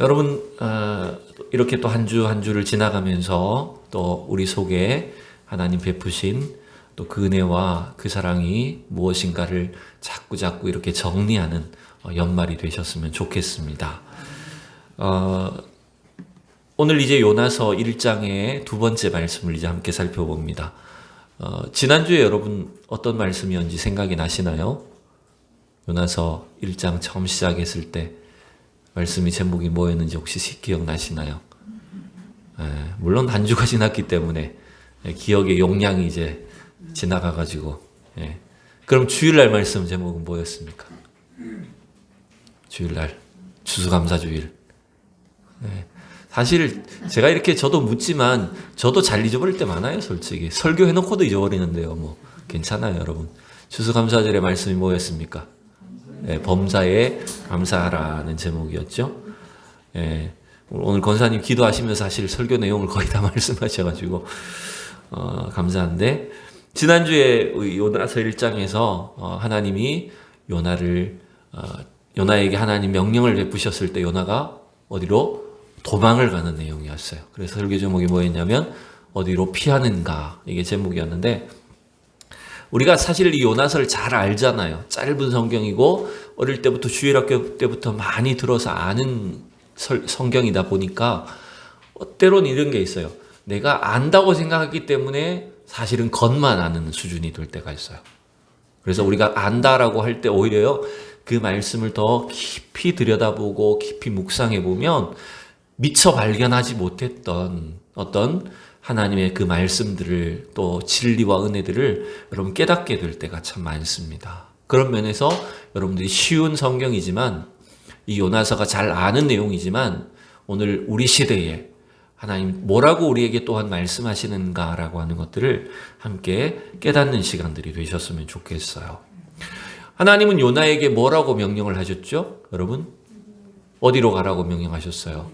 여러분, 이렇게 또 한 주 한 주를 지나가면서 또 우리 속에 하나님 베푸신 또 그 은혜와 그 사랑이 무엇인가를 자꾸 이렇게 정리하는 연말이 되셨으면 좋겠습니다. 오늘 이제 요나서 1장의 두 번째 말씀을 이제 함께 살펴봅니다. 지난주에 여러분 어떤 말씀이었는지 생각이 나시나요? 요나서 1장 처음 시작했을 때 말씀이 제목이 뭐였는지 혹시 기억나시나요? 물론 한 주가 지났기 때문에 기억의 용량이 이제 지나가가지고. 그럼 주일날 말씀 제목은 뭐였습니까? 주일날 추수감사주일. 사실 제가 이렇게 저도 묻지만 저도 잘 잊어버릴 때 많아요. 솔직히 설교해놓고도 잊어버리는데요. 뭐 괜찮아요, 여러분. 추수감사절의 말씀이 뭐였습니까? 범사에 감사하라는 제목이었죠. 오늘 권사님 기도하시면서 사실 설교 내용을 거의 다 말씀하셔가지고 감사한데, 지난주에 요나서 1장에서 하나님이 요나에게 하나님 명령을 베푸셨을 때 요나가 어디로? 도망을 가는 내용이었어요. 그래서 설교 제목이 뭐였냐면 어디로 피하는가, 이게 제목이었는데, 우리가 사실 이 요나서를 잘 알잖아요. 짧은 성경이고 어릴 때부터 주일학교 때부터 많이 들어서 아는 성경이다 보니까 때론 이런 게 있어요. 내가 안다고 생각하기 때문에 사실은 겉만 아는 수준이 될 때가 있어요. 그래서 우리가 안다라고 할 때 오히려 그 말씀을 더 깊이 들여다보고 깊이 묵상해 보면 미처 발견하지 못했던 어떤 하나님의 그 말씀들을, 또 진리와 은혜들을 여러분 깨닫게 될 때가 참 많습니다. 그런 면에서 여러분들이 쉬운 성경이지만, 이 요나서가 잘 아는 내용이지만, 오늘 우리 시대에 하나님 뭐라고 우리에게 또한 말씀하시는가라고 하는 것들을 함께 깨닫는 시간들이 되셨으면 좋겠어요. 하나님은 요나에게 뭐라고 명령을 하셨죠? 여러분, 어디로 가라고 명령하셨어요?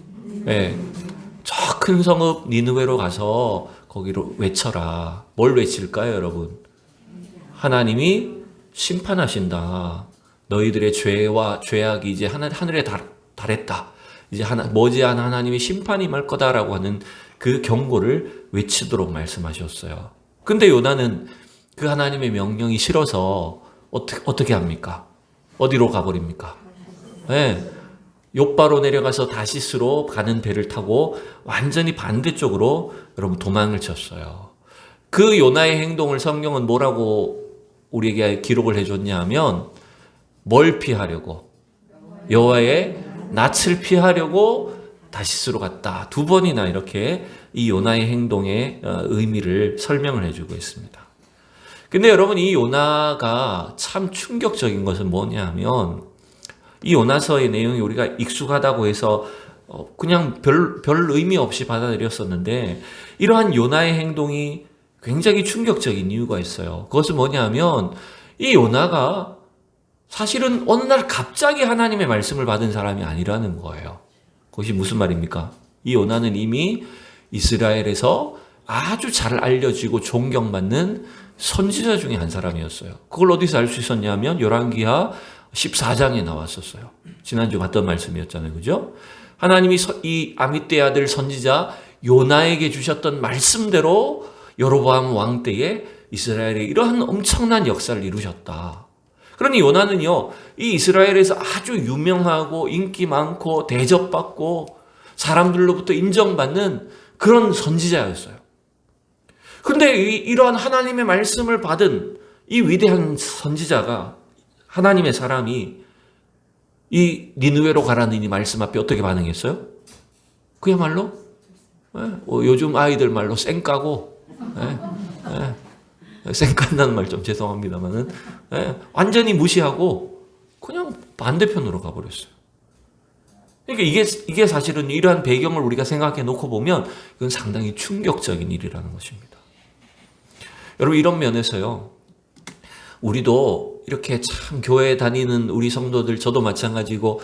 저 큰 성읍 니느웨로 가서 거기로 외쳐라. 뭘 외칠까요, 여러분? 하나님이 심판하신다. 너희들의 죄와 죄악이 이제 하늘에 달했다. 이제 머지않아 하나님의 심판이 말 거다라고 하는 그 경고를 외치도록 말씀하셨어요. 근데 요나는 그 하나님의 명령이 싫어서 어떻게 합니까? 어디로 가버립니까? 욥바로 내려가서 다시스로 가는 배를 타고 완전히 반대쪽으로 여러분 도망을 쳤어요. 그 요나의 행동을 성경은 뭐라고 우리에게 기록을 해줬냐 하면, 뭘 피하려고? 여호와의 낯을 피하려고 다시스로 갔다. 두 번이나 이렇게 이 요나의 행동의 의미를 설명을 해주고 있습니다. 근데 여러분, 이 요나가 참 충격적인 것은 뭐냐 하면, 이 요나서의 내용이 우리가 익숙하다고 해서 그냥 별 의미 없이 받아들였었는데, 이러한 요나의 행동이 굉장히 충격적인 이유가 있어요. 그것은 뭐냐 하면, 이 요나가 사실은 어느 날 갑자기 하나님의 말씀을 받은 사람이 아니라는 거예요. 그것이 무슨 말입니까? 이 요나는 이미 이스라엘에서 아주 잘 알려지고 존경받는 선지자 중에 한 사람이었어요. 그걸 어디서 알 수 있었냐면 열왕기하 14장에 나왔었어요. 지난주 봤던 말씀이었잖아요. 그죠? 하나님이 이 아미떼 아들 선지자 요나에게 주셨던 말씀대로 여로보암 왕 때에 이스라엘에 이러한 엄청난 역사를 이루셨다. 그러니 요나는요, 이 이스라엘에서 아주 유명하고 인기 많고 대접받고 사람들로부터 인정받는 그런 선지자였어요. 근데 이러한 하나님의 말씀을 받은 이 위대한 선지자가, 하나님의 사람이 이 니느웨로 가라는 이 말씀 앞에 어떻게 반응했어요? 그야말로 요즘 아이들 말로 쌩까고, 쌩깐다는 말 좀 죄송합니다만은, 완전히 무시하고 그냥 반대편으로 가버렸어요. 그러니까 이게 사실은 이러한 배경을 우리가 생각해 놓고 보면 이건 상당히 충격적인 일이라는 것입니다. 여러분, 이런 면에서요, 우리도 이렇게 참 교회에 다니는 우리 성도들, 저도 마찬가지고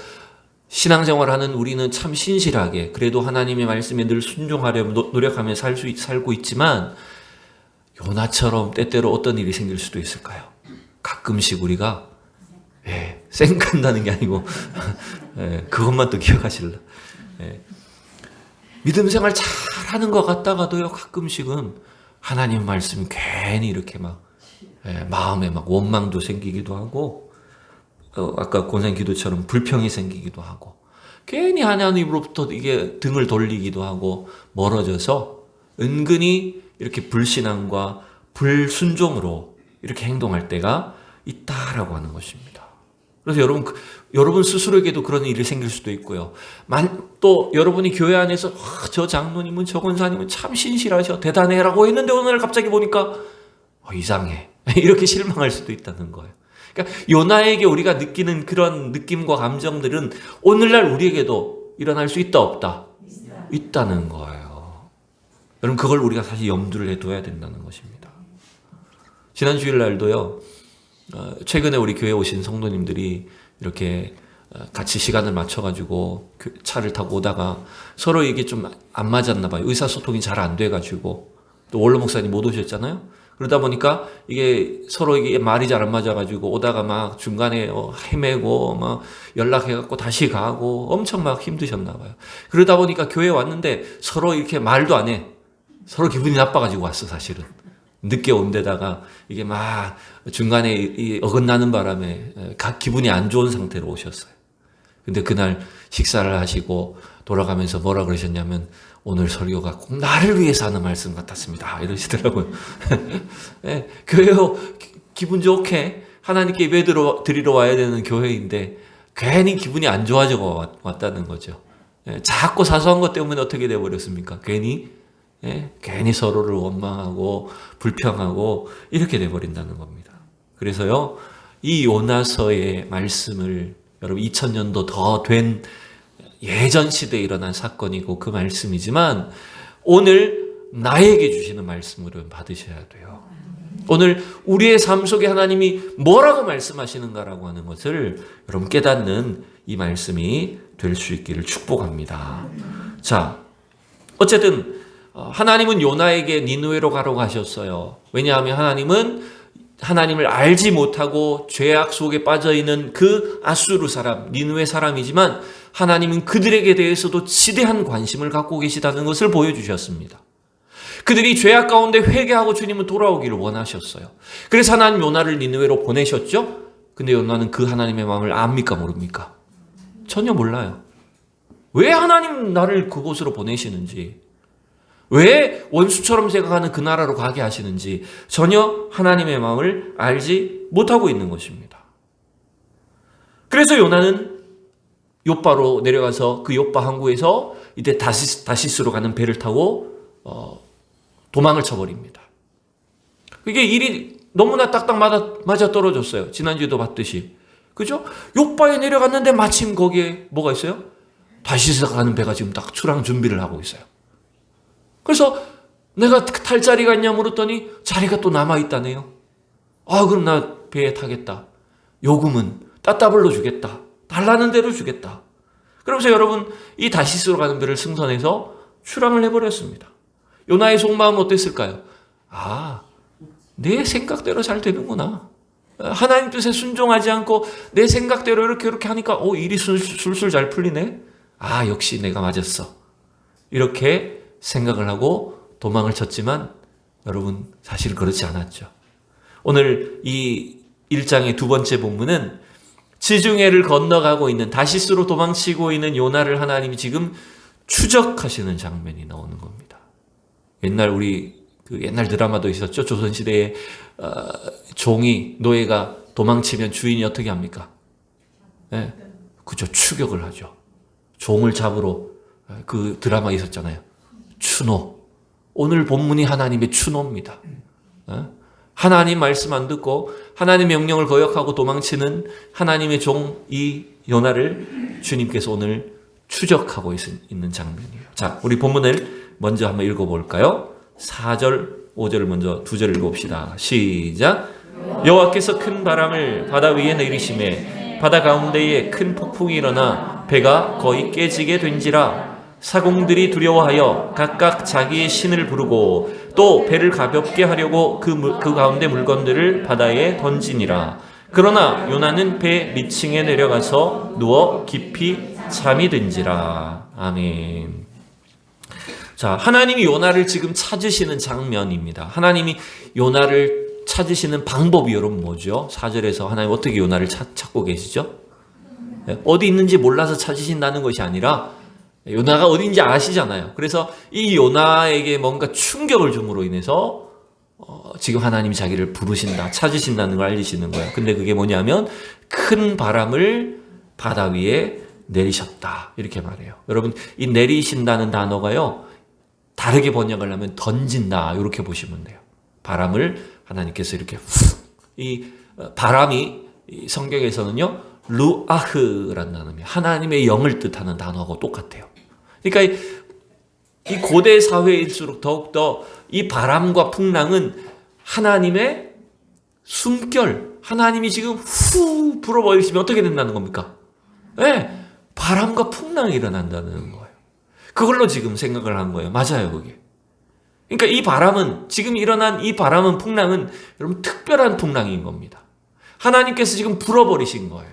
신앙생활하는 우리는 참 신실하게 그래도 하나님의 말씀에 늘 순종하려고 노력하며 살고 있지만, 요나처럼 때때로 어떤 일이 생길 수도 있을까요? 가끔씩 우리가 쌩간다는 게 아니고 그것만 또 기억하실라. 믿음 생활 잘하는 것 같다가도요, 가끔씩은 하나님 말씀 괜히 이렇게 막 마음에 막 원망도 생기기도 하고, 아까 권사님 기도처럼 불평이 생기기도 하고, 괜히 하나님으로부터 이게 등을 돌리기도 하고 멀어져서 은근히 이렇게 불신앙과 불순종으로 이렇게 행동할 때가 있다라고 하는 것입니다. 그래서 여러분 스스로에게도 그런 일이 생길 수도 있고요. 또 여러분이 교회 안에서 저 장로님은 저 권사님은 참 신실하셔 대단해라고 했는데 오늘 갑자기 보니까 이상해 이렇게 실망할 수도 있다는 거예요. 그러니까 요나에게 우리가 느끼는 그런 느낌과 감정들은 오늘날 우리에게도 일어날 수 있다 없다? 있다는 거예요. 여러분 그걸 우리가 사실 염두를 해둬야 된다는 것입니다. 지난 주일날도요, 최근에 우리 교회 오신 성도님들이 이렇게 같이 시간을 맞춰가지고 차를 타고 오다가 서로 이게 좀 안 맞았나 봐요. 의사소통이 잘 안 돼가지고 또 원로 목사님 못 오셨잖아요. 그러다 보니까 이게 서로 이게 말이 잘 안 맞아가지고 오다가 막 중간에 헤매고 막 연락해갖고 다시 가고 엄청 막 힘드셨나 봐요. 그러다 보니까 교회 왔는데 서로 이렇게 말도 안 해. 서로 기분이 나빠가지고 왔어, 사실은. 늦게 온 데다가 이게 막 중간에 어긋나는 바람에 기분이 안 좋은 상태로 오셨어요. 근데 그날 식사를 하시고 돌아가면서 뭐라 그러셨냐면 오늘 설교가 꼭 나를 위해서 하는 말씀 같았습니다. 이러시더라고요. 네, 교회 기분 좋게 하나님께 예배 드리러 와야 되는 교회인데 괜히 기분이 안 좋아져 왔다는 거죠. 네, 작고 사소한 것 때문에 어떻게 돼버렸습니까? 괜히 서로를 원망하고 불평하고 이렇게 돼버린다는 겁니다. 그래서요, 이 요나서의 말씀을 여러분 2000년도 더 된 예전 시대에 일어난 사건이고 그 말씀이지만 오늘 나에게 주시는 말씀으로 받으셔야 돼요. 오늘 우리의 삶 속에 하나님이 뭐라고 말씀하시는가라고 하는 것을 여러분 깨닫는 이 말씀이 될 수 있기를 축복합니다. 자, 어쨌든 하나님은 요나에게 니느웨로 가라고 하셨어요. 왜냐하면 하나님은 하나님을 알지 못하고 죄악 속에 빠져있는 그 아수르 사람, 니느웨 사람이지만 하나님은 그들에게 대해서도 지대한 관심을 갖고 계시다는 것을 보여주셨습니다. 그들이 죄악 가운데 회개하고 주님은 돌아오기를 원하셨어요. 그래서 하나님 요나를 니느웨로 보내셨죠? 근데 요나는 그 하나님의 마음을 압니까 모릅니까? 전혀 몰라요. 왜 하나님 나를 그곳으로 보내시는지, 왜 원수처럼 생각하는 그 나라로 가게 하시는지 전혀 하나님의 마음을 알지 못하고 있는 것입니다. 그래서 요나는 욥바로 내려가서 그 욥바 항구에서 이때 다시스로 가는 배를 타고 도망을 쳐버립니다. 이게 일이 너무나 딱딱 맞아 떨어졌어요. 지난주에도 봤듯이. 그죠? 욥바에 내려갔는데 마침 거기에 뭐가 있어요? 다시스 가는 배가 지금 딱 출항 준비를 하고 있어요. 그래서 내가 탈 자리가 있냐 물었더니 자리가 또 남아있다네요. 그럼 나 배에 타겠다. 요금은 따따블로 주겠다. 달라는 대로 주겠다. 그러면서 여러분 이 다시스로 가는 배를 승선해서 출항을 해버렸습니다. 요나의 속마음은 어땠을까요? 내 생각대로 잘 되는구나. 하나님 뜻에 순종하지 않고 내 생각대로 이렇게 하니까 일이 술술 잘 풀리네. 역시 내가 맞았어. 이렇게 생각을 하고 도망을 쳤지만 여러분 사실 그렇지 않았죠. 오늘 이 1장의 두 번째 본문은 지중해를 건너가고 있는 다시스로 도망치고 있는 요나를 하나님이 지금 추적하시는 장면이 나오는 겁니다. 옛날 드라마도 있었죠. 조선시대에 노예가 도망치면 주인이 어떻게 합니까? 네, 그죠. 추격을 하죠. 종을 잡으러 그 드라마 있었잖아요. 추노. 오늘 본문이 하나님의 추노입니다. 하나님 말씀 안 듣고 하나님 명령을 거역하고 도망치는 하나님의 종 이 요나를 주님께서 오늘 추적하고 있는 장면이에요. 자, 우리 본문을 먼저 한번 읽어볼까요? 4절, 5절을 먼저 2절 읽어봅시다. 시작. 여호와께서 큰 바람을 바다 위에 내리시매 바다 가운데에 큰 폭풍이 일어나 배가 거의 깨지게 된지라. 사공들이 두려워하여 각각 자기의 신을 부르고 또 배를 가볍게 하려고 그 가운데 물건들을 바다에 던지니라. 그러나 요나는 배 밑층에 내려가서 누워 깊이 잠이 든지라. 아멘. 자, 하나님이 요나를 지금 찾으시는 장면입니다. 하나님이 요나를 찾으시는 방법이 여러분 뭐죠? 4절에서 하나님 어떻게 요나를 찾고 계시죠? 어디 있는지 몰라서 찾으신다는 것이 아니라 요나가 어딘지 아시잖아요. 그래서 이 요나에게 뭔가 충격을 줌으로 인해서 지금 하나님이 자기를 부르신다, 찾으신다는 걸 알리시는 거예요. 근데 그게 뭐냐면 큰 바람을 바다 위에 내리셨다, 이렇게 말해요. 여러분, 이 내리신다는 단어가요, 다르게 번역을 하면 던진다, 이렇게 보시면 돼요. 바람을 하나님께서 이렇게 이 바람이 성경에서는요 루아흐라는 단어입니다. 하나님의 영을 뜻하는 단어하고 똑같아요. 그러니까 이 고대 사회일수록 더욱더 이 바람과 풍랑은 하나님의 숨결, 하나님이 지금 후 불어버리시면 어떻게 된다는 겁니까? 네, 바람과 풍랑이 일어난다는 거예요. 그걸로 지금 생각을 한 거예요. 맞아요, 그게. 그러니까 이 바람은, 지금 일어난 이 바람은, 풍랑은 여러분 특별한 풍랑인 겁니다. 하나님께서 지금 불어버리신 거예요.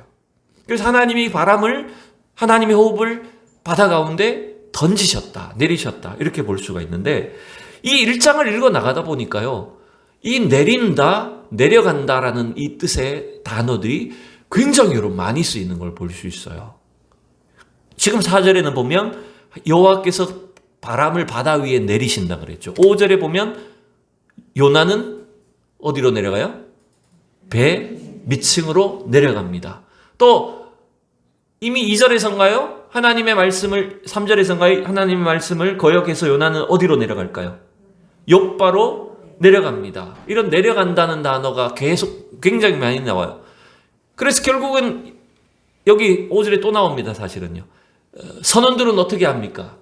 그래서 하나님이 바람을, 하나님의 호흡을 바다 가운데 던지셨다, 내리셨다, 이렇게 볼 수가 있는데, 이 1장을 읽어 나가다 보니까요, 이 내린다, 내려간다라는 이 뜻의 단어들이 굉장히 여러분 많이 쓰이는 걸 볼 수 있어요. 지금 4절에는 보면 여호와께서 바람을 바다 위에 내리신다 그랬죠. 5절에 보면 요나는 어디로 내려가요? 배 밑층으로 내려갑니다. 또 이미 2절에선가요? 하나님의 말씀을, 3절에선가요? 하나님의 말씀을 거역해서 요나는 어디로 내려갈까요? 욥바로 내려갑니다. 이런 내려간다는 단어가 계속 굉장히 많이 나와요. 그래서 결국은 여기 5절에 또 나옵니다. 사실은요. 선원들은 어떻게 합니까?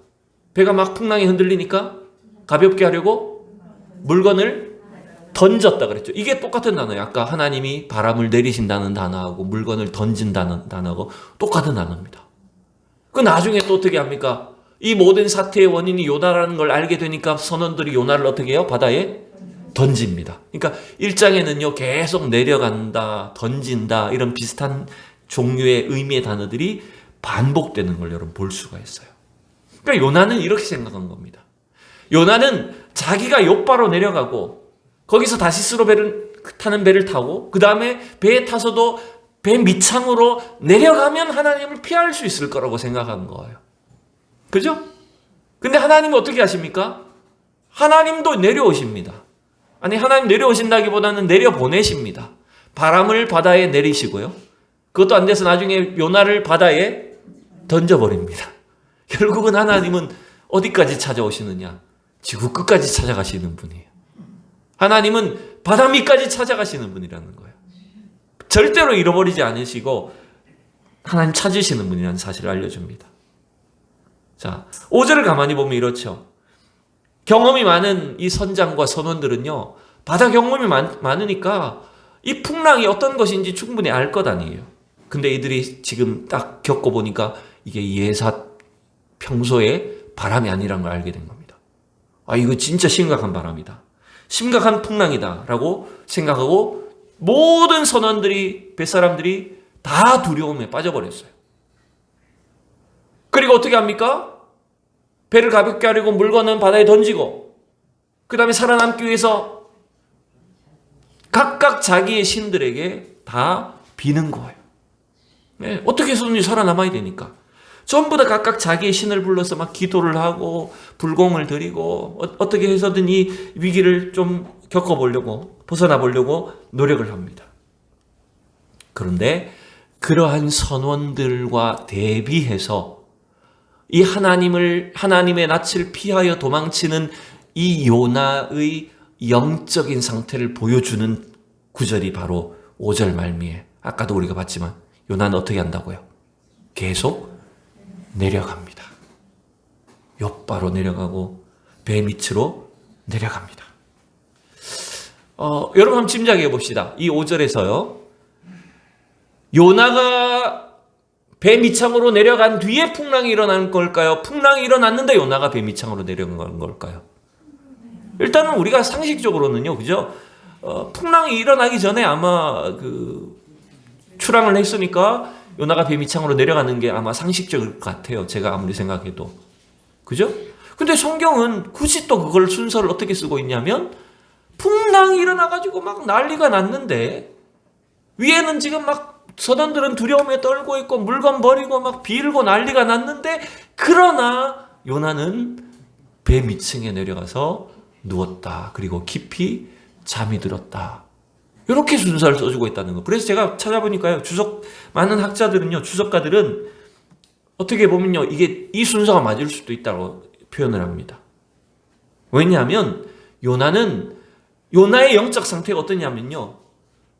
배가 막 풍랑이 흔들리니까 가볍게 하려고 물건을 던졌다 그랬죠. 이게 똑같은 단어예요. 아까 하나님이 바람을 내리신다는 단어하고 물건을 던진다는 단어하고 똑같은 단어입니다. 그 나중에 또 어떻게 합니까? 이 모든 사태의 원인이 요나라는 걸 알게 되니까 선원들이 요나를 어떻게 해요? 바다에 던집니다. 그러니까 1장에는요 계속 내려간다, 던진다, 이런 비슷한 종류의 의미의 단어들이 반복되는 걸 여러분 볼 수가 있어요. 그러니까 요나는 이렇게 생각한 겁니다. 요나는 자기가 욥바로 내려가고 거기서 다시스로 타는 배를 타고 그 다음에 배에 타서도 배 밑창으로 내려가면 하나님을 피할 수 있을 거라고 생각한 거예요. 그죠? 근데 하나님은 어떻게 하십니까? 하나님도 내려오십니다. 아니, 하나님 내려오신다기보다는 내려보내십니다. 바람을 바다에 내리시고요. 그것도 안 돼서 나중에 요나를 바다에 던져버립니다. 결국은 하나님은 어디까지 찾아오시느냐? 지구 끝까지 찾아가시는 분이에요. 하나님은 바다 밑까지 찾아가시는 분이라는 거예요. 절대로 잃어버리지 않으시고 하나님 찾으시는 분이라는 사실을 알려줍니다. 자, 5절을 가만히 보면 이렇죠. 경험이 많은 이 선장과 선원들은요, 바다 경험이 많으니까 이 풍랑이 어떤 것인지 충분히 알 것 아니에요. 근데 이들이 지금 딱 겪어보니까 이게 예사 평소에 바람이 아니라는 걸 알게 된 겁니다. 아, 이거 진짜 심각한 바람이다. 심각한 풍랑이다. 라고 생각하고 모든 선원들이, 뱃사람들이 다 두려움에 빠져버렸어요. 그리고 어떻게 합니까? 배를 가볍게 하려고 물건은 바다에 던지고 그 다음에 살아남기 위해서 각각 자기의 신들에게 다 비는 거예요. 네, 어떻게 해서든지 살아남아야 되니까 전부 다 각각 자기의 신을 불러서 막 기도를 하고 불공을 드리고 어떻게 해서든 이 위기를 좀 겪어보려고, 벗어나 보려고 노력을 합니다. 그런데 그러한 선원들과 대비해서 이 하나님의 낯을 피하여 도망치는 이 요나의 영적인 상태를 보여주는 구절이 바로 5절 말미에, 아까도 우리가 봤지만 요나는 어떻게 한다고요? 계속 내려갑니다. 욥바로 내려가고 배 밑으로 내려갑니다. 여러분 한번 짐작해 봅시다. 이 5절에서요. 요나가 배 밑창으로 내려간 뒤에 풍랑이 일어난 걸까요? 풍랑이 일어났는데 요나가 배 밑창으로 내려간 걸까요? 일단은 우리가 상식적으로는요, 그죠? 풍랑이 일어나기 전에 아마 출항을 했으니까 요나가 배 밑창으로 내려가는 게 아마 상식적일 것 같아요. 제가 아무리 생각해도. 그죠? 근데 성경은 굳이 또 그걸 순서를 어떻게 쓰고 있냐면 풍랑이 일어나가지고 막 난리가 났는데 위에는 지금 막 선원들은 두려움에 떨고 있고 물건 버리고 막 빌고 난리가 났는데 그러나 요나는 배 밑층에 내려가서 누웠다. 그리고 깊이 잠이 들었다. 이렇게 순서를 써주고 있다는 거. 그래서 제가 찾아보니까요. 많은 학자들은요. 주석가들은 어떻게 보면요. 이게 이 순서가 맞을 수도 있다고 표현을 합니다. 왜냐하면 요나의 영적 상태가 어떠냐면요.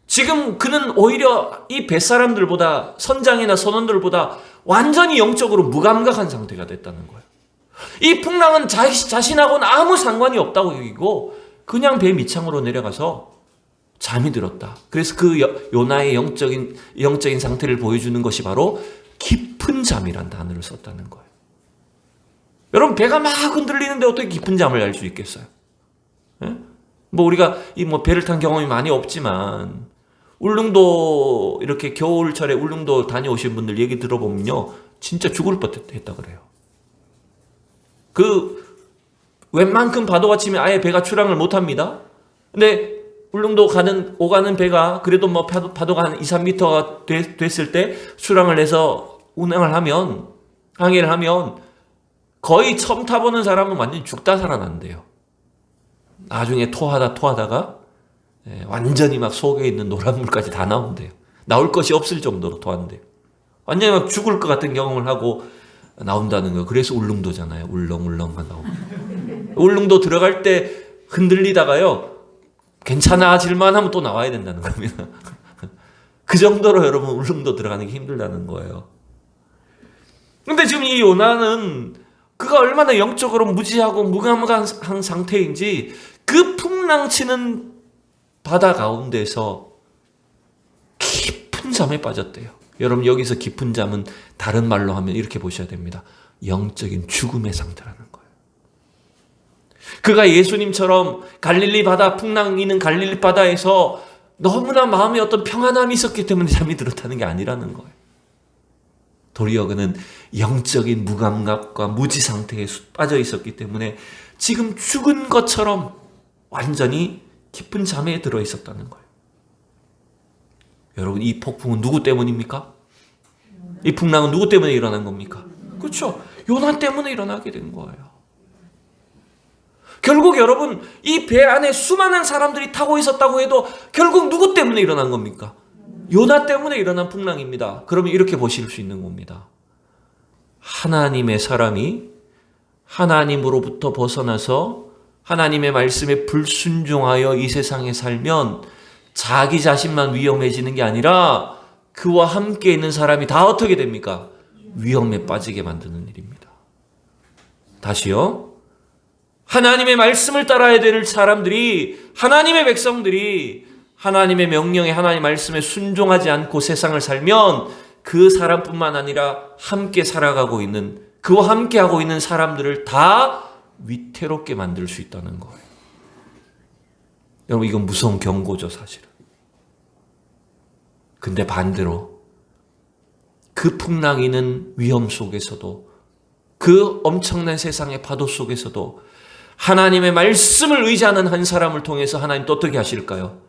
지금 그는 오히려 이 뱃사람들보다 선장이나 선원들보다 완전히 영적으로 무감각한 상태가 됐다는 거예요. 이 풍랑은 자신하고는 아무 상관이 없다고 여기고 그냥 배 밑창으로 내려가서 잠이 들었다. 그래서 그 요나의 영적인 상태를 보여주는 것이 바로 깊은 잠이란 단어를 썼다는 거예요. 여러분 배가 막 흔들리는데 어떻게 깊은 잠을 잘 수 있겠어요? 예? 뭐 우리가 배를 탄 경험이 많이 없지만 울릉도 이렇게 겨울철에 울릉도 다녀오신 분들 얘기 들어보면요 진짜 죽을 뻔했다 그래요. 웬만큼 파도가 치면 아예 배가 출항을 못합니다. 근데 울릉도 오가는 배가 그래도 파도가 한 2, 3m가 됐을 때 출항을 해서 항해를 하면 거의 처음 타보는 사람은 완전히 죽다 살아난대요. 나중에 토하다가 완전히 막 속에 있는 노란물까지 다 나온대요. 나올 것이 없을 정도로 토한대요. 완전히 막 죽을 것 같은 경험을 하고 나온다는 거예요. 그래서 울릉도잖아요. 울렁울렁 나오고. 울릉도 들어갈 때 흔들리다가요. 괜찮아질만 하면 또 나와야 된다는 겁니다. 그 정도로 여러분 울릉도 들어가는 게 힘들다는 거예요. 근데 지금 이 요나는 그가 얼마나 영적으로 무지하고 무감각한 상태인지 그 풍랑치는 바다 가운데서 깊은 잠에 빠졌대요. 여러분 여기서 깊은 잠은 다른 말로 하면 이렇게 보셔야 됩니다. 영적인 죽음의 상태라는 거예요. 그가 예수님처럼 풍랑 있는 갈릴리 바다에서 너무나 마음에 어떤 평안함이 있었기 때문에 잠이 들었다는 게 아니라는 거예요. 도리어 그는 영적인 무감각과 무지 상태에 빠져 있었기 때문에 지금 죽은 것처럼 완전히 깊은 잠에 들어 있었다는 거예요. 여러분 이 폭풍은 누구 때문입니까? 이 풍랑은 누구 때문에 일어난 겁니까? 그렇죠. 요나 때문에 일어나게 된 거예요. 결국 여러분 이 배 안에 수많은 사람들이 타고 있었다고 해도 결국 누구 때문에 일어난 겁니까? 요나 때문에 일어난 풍랑입니다. 그러면 이렇게 보실 수 있는 겁니다. 하나님의 사람이 하나님으로부터 벗어나서 하나님의 말씀에 불순종하여 이 세상에 살면 자기 자신만 위험해지는 게 아니라 그와 함께 있는 사람이 다 어떻게 됩니까? 위험에 빠지게 만드는 일입니다. 다시요. 하나님의 말씀을 따라야 될 사람들이, 하나님의 백성들이 하나님의 명령에, 하나님의 말씀에 순종하지 않고 세상을 살면 그 사람뿐만 아니라 함께 살아가고 있는, 그와 함께 하고 있는 사람들을 다 위태롭게 만들 수 있다는 거예요. 여러분 이건 무서운 경고죠, 사실은. 근데 반대로 그 풍랑이는 위험 속에서도, 그 엄청난 세상의 파도 속에서도 하나님의 말씀을 의지하는 한 사람을 통해서 하나님 또 어떻게 하실까요?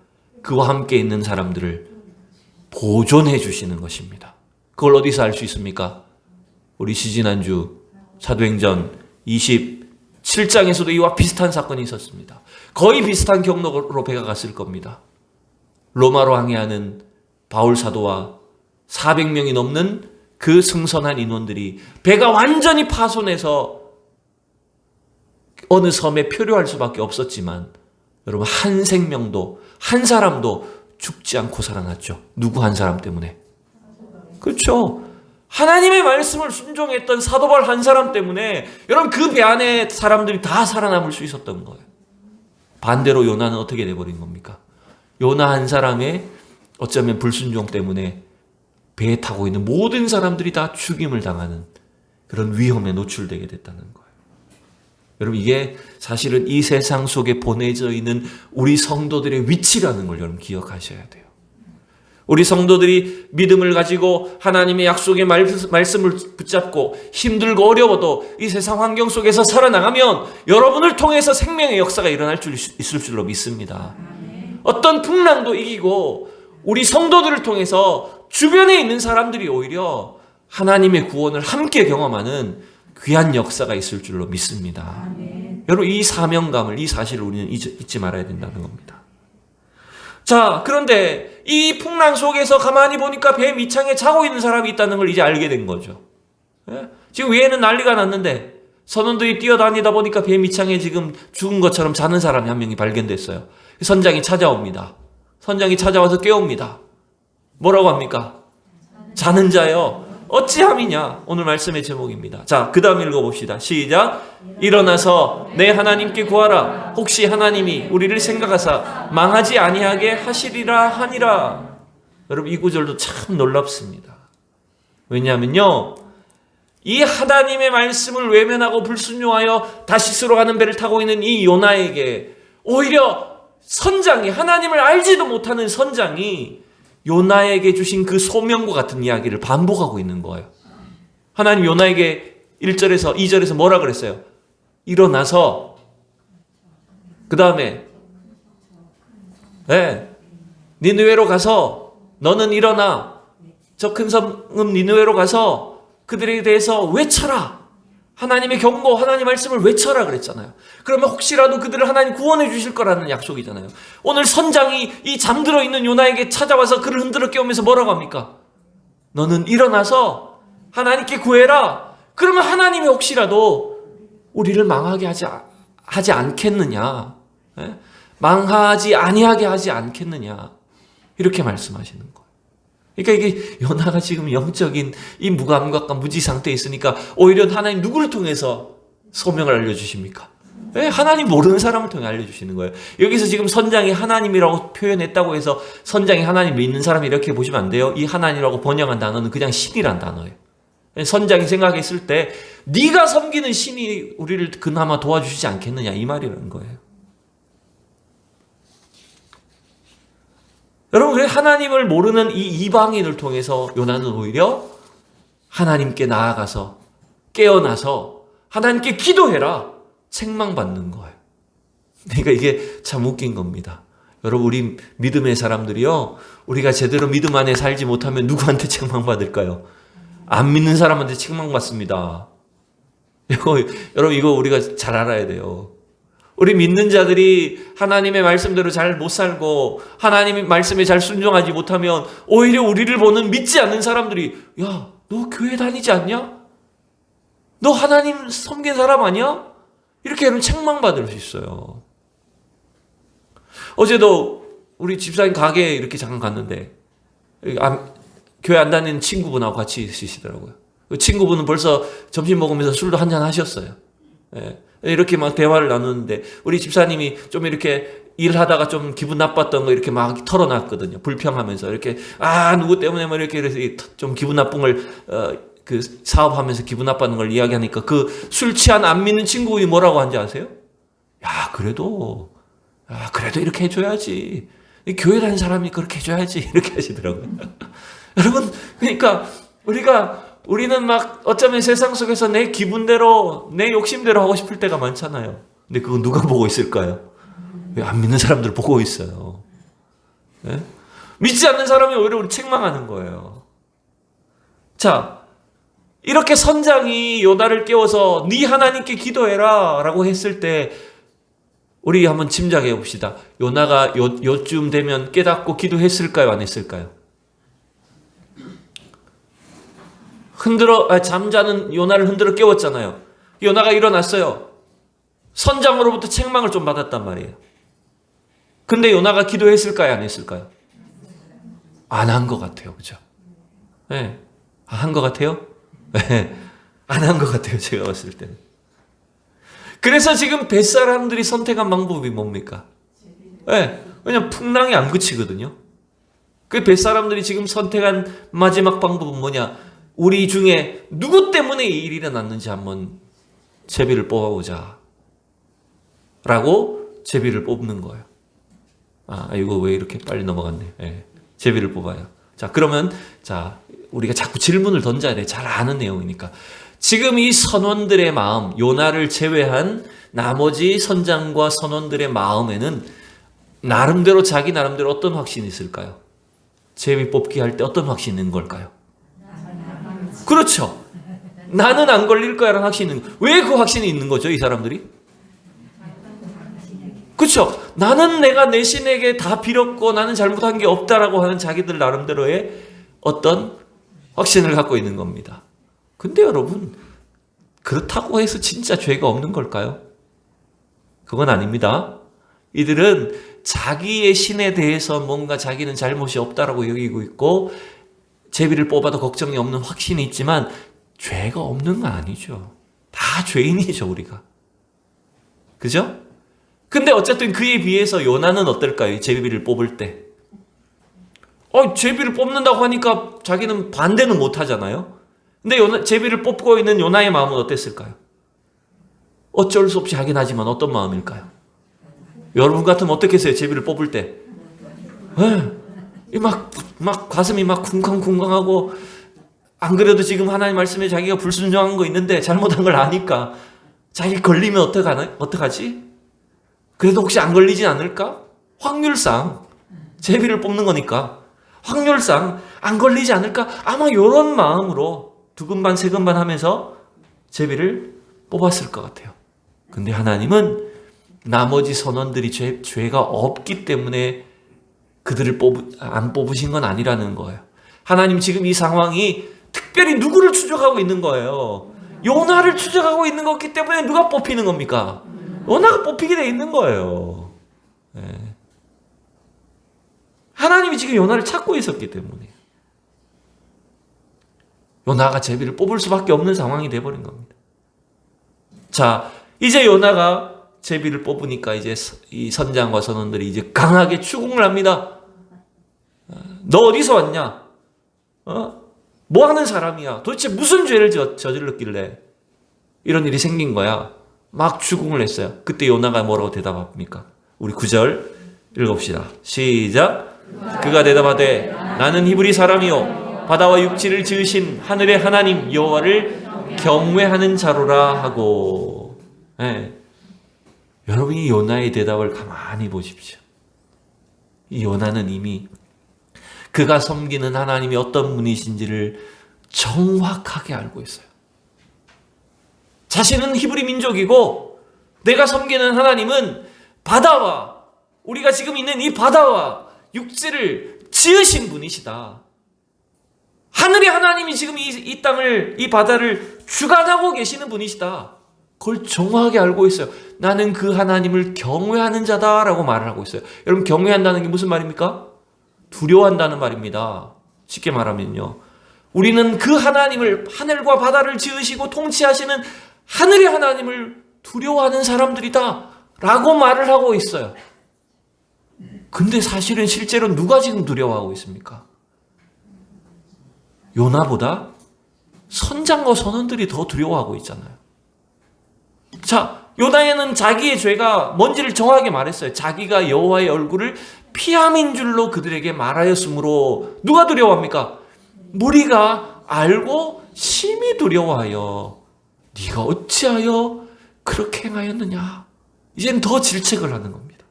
그와 함께 있는 사람들을 보존해 주시는 것입니다. 그걸 어디서 알 수 있습니까? 우리 지지난주 사도행전 27장에서도 이와 비슷한 사건이 있었습니다. 거의 비슷한 경로로 배가 갔을 겁니다. 로마로 항해하는 바울 사도와 400명이 넘는 그 승선한 인원들이 배가 완전히 파손해서 어느 섬에 표류할 수밖에 없었지만 여러분 한 생명도, 한 사람도 죽지 않고 살아났죠. 누구 한 사람 때문에? 그렇죠. 하나님의 말씀을 순종했던 사도 바울 한 사람 때문에 여러분 그 배 안에 사람들이 다 살아남을 수 있었던 거예요. 반대로 요나는 어떻게 돼버린 겁니까? 요나 한 사람의 어쩌면 불순종 때문에 배에 타고 있는 모든 사람들이 다 죽임을 당하는 그런 위험에 노출되게 됐다는 거예요. 여러분 이게 사실은 이 세상 속에 보내져 있는 우리 성도들의 위치라는 걸 여러분 기억하셔야 돼요. 우리 성도들이 믿음을 가지고 하나님의 약속의 말씀을 붙잡고 힘들고 어려워도 이 세상 환경 속에서 살아나가면 여러분을 통해서 생명의 역사가 일어날 줄 있을 줄로 믿습니다. 어떤 풍랑도 이기고 우리 성도들을 통해서 주변에 있는 사람들이 오히려 하나님의 구원을 함께 경험하는 귀한 역사가 있을 줄로 믿습니다. 여러분, 이 사명감을, 이 사실을 우리는 잊지 말아야 된다는 겁니다. 자, 그런데 이 풍랑 속에서 가만히 보니까 배 밑창에 자고 있는 사람이 있다는 걸 이제 알게 된 거죠. 예? 지금 위에는 난리가 났는데 선원들이 뛰어다니다 보니까 배 밑창에 지금 죽은 것처럼 자는 사람이 한 명이 발견됐어요. 선장이 찾아옵니다. 선장이 찾아와서 깨웁니다. 뭐라고 합니까? 자는 자요, 어찌함이냐. 오늘 말씀의 제목입니다. 자, 그 다음 읽어봅시다. 시작. 일어나서 내 하나님께 구하라. 혹시 하나님이 우리를 생각하사 망하지 아니하게 하시리라 하니라. 여러분, 이 구절도 참 놀랍습니다. 왜냐하면요, 이 하나님의 말씀을 외면하고 불순종하여 다시스로 가는 배를 타고 있는 이 요나에게 오히려 선장이, 하나님을 알지도 못하는 선장이 요나에게 주신 그 소명과 같은 이야기를 반복하고 있는 거예요. 하나님 요나에게 1절에서 2절에서 뭐라 그랬어요? 일어나서, 그 다음에 니느웨로 가서, 너는 일어나 저 큰 성읍 니느웨로 가서 그들에 대해서 외쳐라. 하나님의 경고, 하나님 말씀을 외쳐라 그랬잖아요. 그러면 혹시라도 그들을 하나님 구원해 주실 거라는 약속이잖아요. 오늘 선장이 이 잠들어 있는 요나에게 찾아와서 그를 흔들어 깨우면서 뭐라고 합니까? 너는 일어나서 하나님께 구해라. 그러면 하나님이 혹시라도 우리를 망하게 하지 않겠느냐, 망하지 아니하게 하지 않겠느냐, 이렇게 말씀하시는 거예요. 그러니까 이게 요나가 지금 영적인 이 무감각과 무지 상태에 있으니까 오히려 하나님 누구를 통해서 소명을 알려주십니까? 하나님 모르는 사람을 통해 알려주시는 거예요. 여기서 지금 선장이 하나님이라고 표현했다고 해서 선장이 하나님 믿는 사람이 이렇게 보시면 안 돼요. 이 하나님이라고 번역한 단어는 그냥 신이란 단어예요. 선장이 생각했을 때 네가 섬기는 신이 우리를 그나마 도와주시지 않겠느냐, 이 말이라는 거예요. 여러분, 왜 하나님을 모르는 이 이방인을 통해서 요나는 오히려 하나님께 나아가서 깨어나서 하나님께 기도해라, 책망받는 거예요. 그러니까 이게 참 웃긴 겁니다. 여러분, 우리 믿음의 사람들이요, 우리가 제대로 믿음 안에 살지 못하면 누구한테 책망받을까요? 안 믿는 사람한테 책망받습니다. 여러분, 이거 우리가 잘 알아야 돼요. 우리 믿는 자들이 하나님의 말씀대로 잘 못 살고 하나님의 말씀에 잘 순종하지 못하면 오히려 우리를 보는 믿지 않는 사람들이, 야, 너 교회 다니지 않냐? 너 하나님 섬긴 사람 아니야? 이렇게 하면 책망받을 수 있어요. 어제도 우리 집사님 가게에 이렇게 잠깐 갔는데 교회 안 다니는 친구분하고 같이 있으시더라고요. 그 친구분은 벌써 점심 먹으면서 술도 한잔 하셨어요. 이렇게 막 대화를 나누는데 우리 집사님이 좀 이렇게 일하다가 좀 기분 나빴던 거 이렇게 막 털어놨거든요. 불평하면서 이렇게, 누구 때문에 뭐 이렇게 좀 기분 나쁜 걸 그 사업하면서 기분 나빠하는 걸 이야기하니까 그 술 취한 안 믿는 친구분이 뭐라고 한지 아세요? 그래도 이렇게 해줘야지. 교회 다니는 사람이 그렇게 해줘야지. 이렇게 하시더라고요. 여러분, 그러니까 우리는 막 어쩌면 세상 속에서 내 기분대로, 내 욕심대로 하고 싶을 때가 많잖아요. 근데 그거 누가 보고 있을까요? 왜 안 믿는 사람들 보고 있어요. 네? 믿지 않는 사람이 오히려 우리 책망하는 거예요. 자, 이렇게 선장이 요나를 깨워서 네 하나님께 기도해라 라고 했을 때 우리 한번 짐작해 봅시다. 요나가 요쯤 되면 깨닫고 기도했을까요? 안 했을까요? 잠자는 요나를 흔들어 깨웠잖아요. 요나가 일어났어요. 선장으로부터 책망을 좀 받았단 말이에요. 근데 요나가 기도했을까요? 안 했을까요? 안 한 것 같아요. 그죠? 네. 한 것 같아요? 네. 안 한 것 같아요. 제가 봤을 때는. 그래서 지금 뱃사람들이 선택한 방법이 뭡니까? 네. 왜냐면 풍랑이 안 그치거든요. 그 뱃사람들이 지금 선택한 마지막 방법은 뭐냐? 우리 중에 누구 때문에 이 일이 일어났는지 한번 제비를 뽑아보자 라고 제비를 뽑는 거예요. 이거 왜 이렇게 빨리 넘어갔네. 제비를 뽑아요. 자, 그러면 자, 우리가 자꾸 질문을 던져야 돼. 잘 아는 내용이니까. 지금 이 선원들의 마음, 요나를 제외한 나머지 선장과 선원들의 마음에는 나름대로 자기 나름대로 어떤 확신이 있을까요? 제비 뽑기 할 때 어떤 확신이 있는 걸까요? 그렇죠. 나는 안 걸릴 거야라는 확신이 있는 거예요. 왜 그 확신이 있는 거죠, 이 사람들이? 그렇죠. 나는 내가 내 신에게 다 빌었고 나는 잘못한 게 없다라고 하는 자기들 나름대로의 어떤 확신을 갖고 있는 겁니다. 근데 여러분, 그렇다고 해서 진짜 죄가 없는 걸까요? 그건 아닙니다. 이들은 자기의 신에 대해서 뭔가 자기는 잘못이 없다라고 여기고 있고 제비를 뽑아도 걱정이 없는 확신이 있지만 죄가 없는 건 아니죠. 다 죄인이죠, 우리가. 그죠? 근데 어쨌든 그에 비해서 요나는 어떨까요? 제비를 뽑을 때. 제비를 뽑는다고 하니까 자기는 반대는 못 하잖아요. 근데 제비를 뽑고 있는 요나의 마음은 어땠을까요? 어쩔 수 없이 하긴 하지만 어떤 마음일까요? 여러분 같으면 어떻게 했어요? 제비를 뽑을 때. 막 가슴이 막 쿵쾅쿵쾅하고 안 그래도 지금 하나님 말씀에 자기가 불순종한 거 있는데 잘못한 걸 아니까 자기 걸리면 어떡하지? 그래도 혹시 안 걸리진 않을까? 확률상 제비를 뽑는 거니까 확률상 안 걸리지 않을까? 아마 이런 마음으로 두근반 세근반 하면서 제비를 뽑았을 것 같아요. 근데 하나님은 나머지 선원들이 죄가 없기 때문에 그들을 안 뽑으신 건 아니라는 거예요. 하나님 지금 이 상황이 특별히 누구를 추적하고 있는 거예요. 요나를 추적하고 있는 거기 때문에 누가 뽑히는 겁니까? 요나가 뽑히게 돼 있는 거예요. 네. 하나님이 지금 요나를 찾고 있었기 때문에 요나가 제비를 뽑을 수밖에 없는 상황이 돼버린 겁니다. 자, 이제 요나가 제비를 뽑으니까 이제 이 선장과 선원들이 이제 강하게 추궁을 합니다. 너 어디서 왔냐? 뭐 하는 사람이야? 도대체 무슨 죄를 저질렀길래 이런 일이 생긴 거야? 막 추궁을 했어요. 그때 요나가 뭐라고 대답합니까? 우리 9절 읽읍시다. 시작. 그가 대답하되 나는 히브리 사람이요 바다와 육지를 지으신 하늘의 하나님 여호와를 경외하는 자로라 하고. 네. 여러분이 요나의 대답을 가만히 보십시오. 이 요나는 이미 그가 섬기는 하나님이 어떤 분이신지를 정확하게 알고 있어요. 자신은 히브리 민족이고 내가 섬기는 하나님은 바다와 우리가 지금 있는 이 바다와 육지를 지으신 분이시다. 하늘의 하나님이 지금 이 땅을, 이 바다를 주관하고 계시는 분이시다. 그걸 정확하게 알고 있어요. 나는 그 하나님을 경외하는 자다라고 말을 하고 있어요. 여러분, 경외한다는 게 무슨 말입니까? 두려워한다는 말입니다. 쉽게 말하면요. 우리는 그 하나님을, 하늘과 바다를 지으시고 통치하시는 하늘의 하나님을 두려워하는 사람들이다 라고 말을 하고 있어요. 근데 사실은 실제로 누가 지금 두려워하고 있습니까? 요나보다 선장과 선원들이 더 두려워하고 있잖아요. 자, 요나에는 자기의 죄가 뭔지를 정확하게 말했어요. 자기가 여호와의 얼굴을 피함인 줄로 그들에게 말하였으므로 누가 두려워합니까? 무리가 알고 심히 두려워하여 네가 어찌하여 그렇게 행하였느냐. 이제는 더 질책을 하는 겁니다.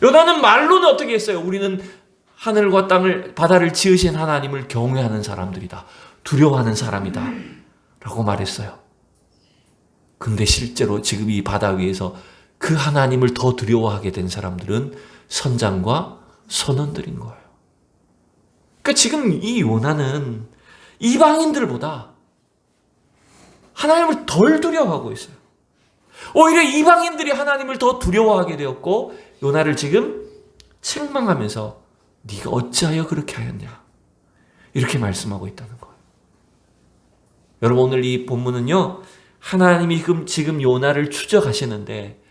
요나는 말로는 어떻게 했어요? 우리는 하늘과 땅을, 바다를 지으신 하나님을 경외하는 사람들이다. 두려워하는 사람이다. 라고 말했어요. 근데 실제로 지금 이 바다 위에서 그 하나님을 더 두려워하게 된 사람들은 선장과 선원들인 거예요. 그러니까 지금 이 요나는 이방인들보다 하나님을 덜 두려워하고 있어요. 오히려 이방인들이 하나님을 더 두려워하게 되었고 요나를 지금 책망하면서 네가 어찌하여 그렇게 하였냐 이렇게 말씀하고 있다는 거예요. 여러분, 오늘 이 본문은요, 하나님이 지금 요나를 추적하시는데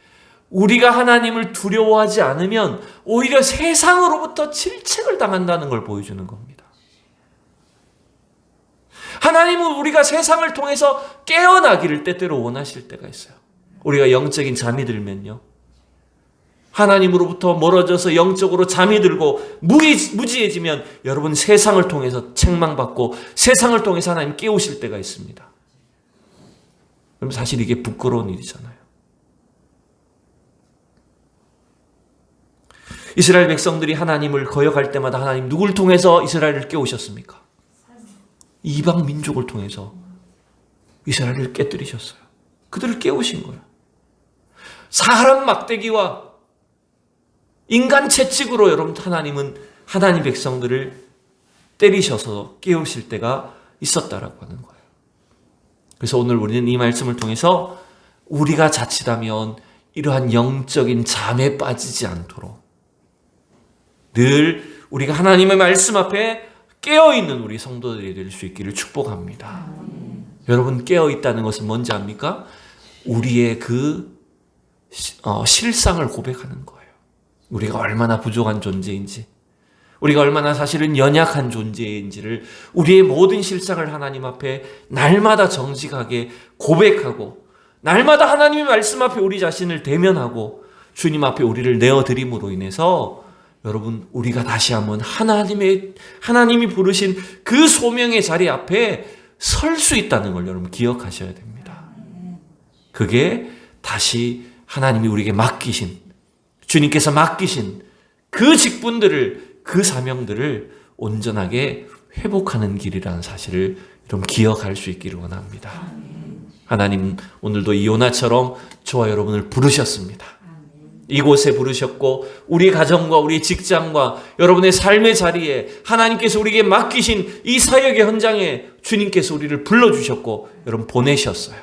우리가 하나님을 두려워하지 않으면 오히려 세상으로부터 질책을 당한다는 걸 보여주는 겁니다. 하나님은 우리가 세상을 통해서 깨어나기를 때때로 원하실 때가 있어요. 우리가 영적인 잠이 들면요, 하나님으로부터 멀어져서 영적으로 잠이 들고 무지해지면 여러분 세상을 통해서 책망받고 세상을 통해서 하나님 깨우실 때가 있습니다. 그럼 사실 이게 부끄러운 일이잖아요. 이스라엘 백성들이 하나님을 거역할 때마다 하나님 누굴 통해서 이스라엘을 깨우셨습니까? 이방 민족을 통해서 이스라엘을 깨뜨리셨어요. 그들을 깨우신 거예요. 사람 막대기와 인간 채찍으로 여러분 하나님은 하나님 백성들을 때리셔서 깨우실 때가 있었다라고 하는 거예요. 그래서 오늘 우리는 이 말씀을 통해서 우리가 자칫하면 이러한 영적인 잠에 빠지지 않도록 늘 우리가 하나님의 말씀 앞에 깨어있는 우리 성도들이 될 수 있기를 축복합니다. 여러분 깨어있다는 것은 뭔지 압니까? 우리의 그 실상을 고백하는 거예요. 우리가 얼마나 부족한 존재인지, 우리가 얼마나 사실은 연약한 존재인지를 우리의 모든 실상을 하나님 앞에 날마다 정직하게 고백하고 날마다 하나님의 말씀 앞에 우리 자신을 대면하고 주님 앞에 우리를 내어드림으로 인해서 여러분 우리가 다시 한번 하나님이 부르신 그 소명의 자리 앞에 설 수 있다는 걸 여러분 기억하셔야 됩니다. 그게 다시 하나님이 우리에게 맡기신, 주님께서 맡기신 그 직분들을, 그 사명들을 온전하게 회복하는 길이라는 사실을 좀 기억할 수 있기를 원합니다. 하나님 오늘도 이 요나처럼 저와 여러분을 부르셨습니다. 이곳에 부르셨고 우리 가정과 우리 직장과 여러분의 삶의 자리에 하나님께서 우리에게 맡기신 이 사역의 현장에 주님께서 우리를 불러주셨고 여러분 보내셨어요.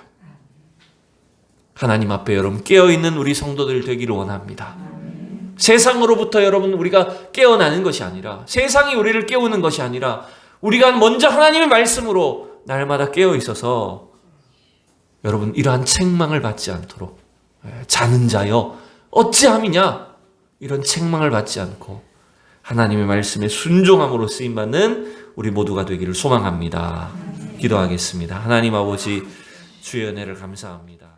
하나님 앞에 여러분 깨어있는 우리 성도들 되기를 원합니다. 세상으로부터 여러분 우리가 깨어나는 것이 아니라, 세상이 우리를 깨우는 것이 아니라 우리가 먼저 하나님의 말씀으로 날마다 깨어있어서 여러분 이러한 책망을 받지 않도록, 자는 자여 어찌함이냐 이런 책망을 받지 않고 하나님의 말씀에 순종함으로 쓰임받는 우리 모두가 되기를 소망합니다. 기도하겠습니다. 하나님 아버지, 주의 은혜를 감사합니다.